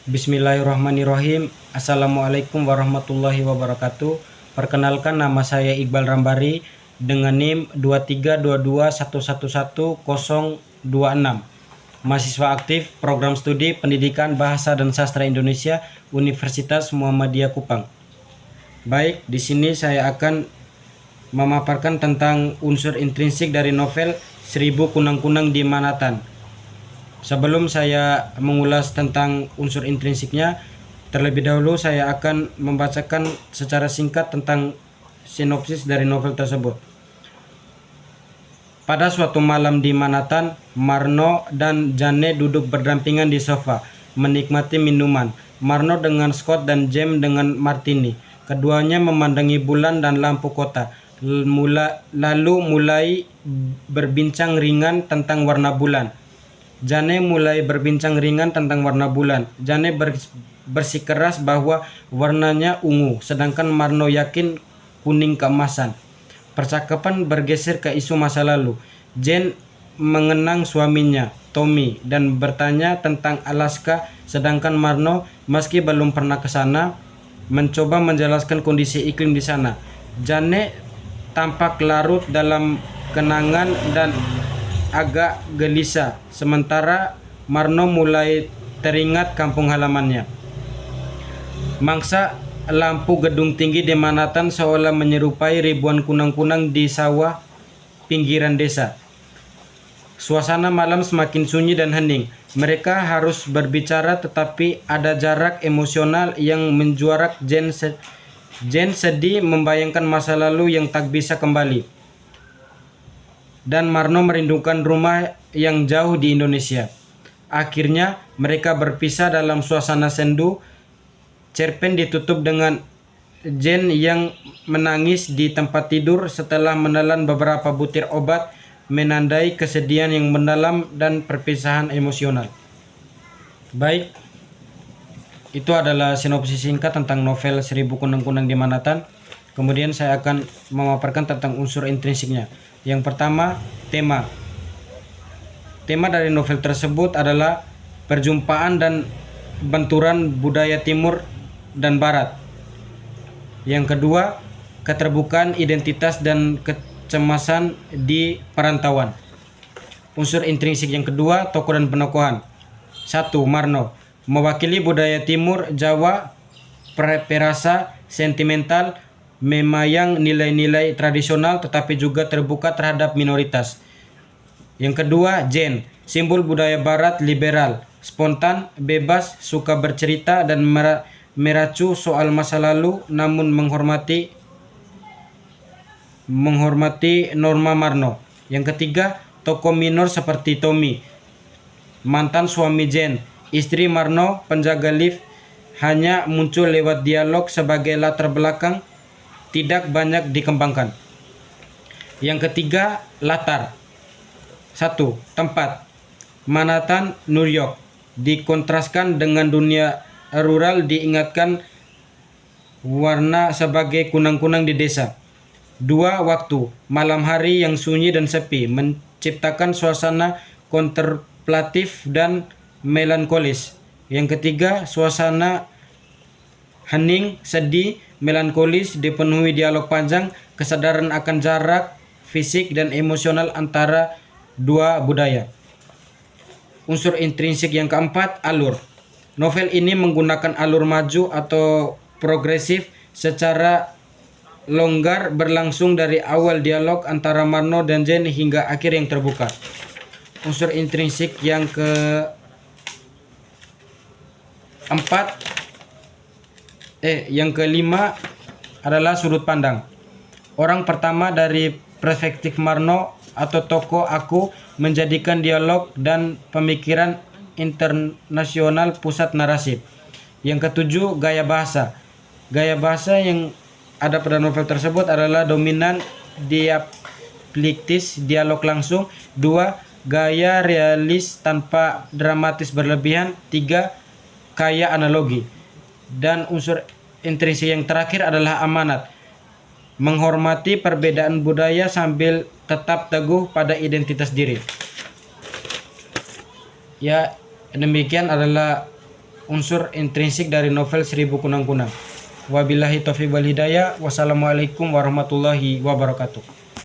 Bismillahirrahmanirrahim. Assalamualaikum warahmatullahi wabarakatuh. Perkenalkan, nama saya Iqbal Rambari dengan NIM 2322111026. Mahasiswa aktif Program Studi Pendidikan Bahasa dan Sastra Indonesia Universitas Muhammadiyah Kupang. Baik, di sini saya akan memaparkan tentang unsur intrinsik dari novel Seribu Kunang-Kunang di Manhattan. Sebelum saya mengulas tentang unsur intrinsiknya, terlebih dahulu saya akan membacakan secara singkat tentang sinopsis dari novel tersebut. Pada suatu malam di Manhattan, Marno dan Jane duduk berdampingan di sofa, menikmati minuman. Marno dengan Scott dan James dengan martini. Keduanya memandangi bulan dan lampu kota, lalu mulai berbincang ringan tentang warna bulan. Jane mulai berbincang ringan tentang warna bulan. Jane bersikeras bahwa warnanya ungu, sedangkan Marno yakin kuning keemasan. Percakapan bergeser ke isu masa lalu. Jane mengenang suaminya, Tommy, dan bertanya tentang Alaska, sedangkan Marno, meski belum pernah ke sana, mencoba menjelaskan kondisi iklim di sana. Jane tampak larut dalam kenangan dan agak gelisah, sementara Marno mulai teringat kampung halamannya. Mangsa lampu gedung tinggi di Manhattan seolah menyerupai ribuan kunang-kunang di sawah pinggiran desa. Suasana malam semakin sunyi dan hening. Mereka harus berbicara, tetapi ada jarak emosional yang menjuarak. Jane sedih membayangkan masa lalu yang tak bisa kembali, dan Marno merindukan rumah yang jauh di Indonesia. Akhirnya mereka berpisah dalam suasana sendu. Cerpen ditutup dengan Jane yang menangis di tempat tidur setelah menelan beberapa butir obat, menandai kesedihan yang mendalam dan perpisahan emosional. Baik, itu adalah sinopsis singkat tentang novel Seribu Kunang-Kunang di Manhattan. Kemudian saya akan memaparkan tentang unsur intrinsiknya. Yang pertama, tema. Tema dari novel tersebut adalah perjumpaan dan benturan budaya timur dan barat. Yang kedua, keterbukaan identitas dan kecemasan di perantauan. Unsur intrinsik yang kedua, tokoh dan penokohan. 1. Marno, mewakili budaya timur Jawa, perasa, sentimental, memayang nilai-nilai tradisional tetapi juga terbuka terhadap minoritas. Yang kedua, Jane, simbol budaya barat, liberal, spontan, bebas, suka bercerita dan meracu soal masa lalu namun menghormati norma Marno. Yang ketiga, tokoh minor seperti Tommy, mantan suami Jane, istri Marno, penjaga lift, hanya muncul lewat dialog sebagai latar belakang, tidak banyak dikembangkan. Yang ketiga, latar. 1. Tempat. Manhattan, New York. Dikontraskan dengan dunia rural, diingatkan warna sebagai kunang-kunang di desa. 2. Waktu. Malam hari yang sunyi dan sepi, menciptakan suasana kontemplatif dan melankolis. Yang ketiga, suasana hening, sedih, melankolis, dipenuhi dialog panjang, kesadaran akan jarak fisik dan emosional antara dua budaya. Unsur intrinsik yang keempat, alur. Novel ini menggunakan alur maju atau progresif secara longgar, berlangsung dari awal dialog antara Marno dan Jane hingga akhir yang terbuka. Unsur intrinsik yang yang kelima adalah sudut pandang. Orang pertama dari perspektif Marno atau tokoh aku menjadikan dialog dan pemikiran internasional pusat narasi. Yang ketujuh, gaya bahasa. Gaya bahasa yang ada pada novel tersebut adalah dominan dialektis, dialog langsung. 2. Gaya realis tanpa dramatis berlebihan. 3. Kaya analogi. Dan unsur intrinsik yang terakhir adalah amanat, menghormati perbedaan budaya sambil tetap teguh pada identitas diri. Ya, demikian adalah unsur intrinsik dari novel Seribu Kunang-Kunang. Wabillahi taufiq wal hidayah. Wassalamualaikum warahmatullahi wabarakatuh.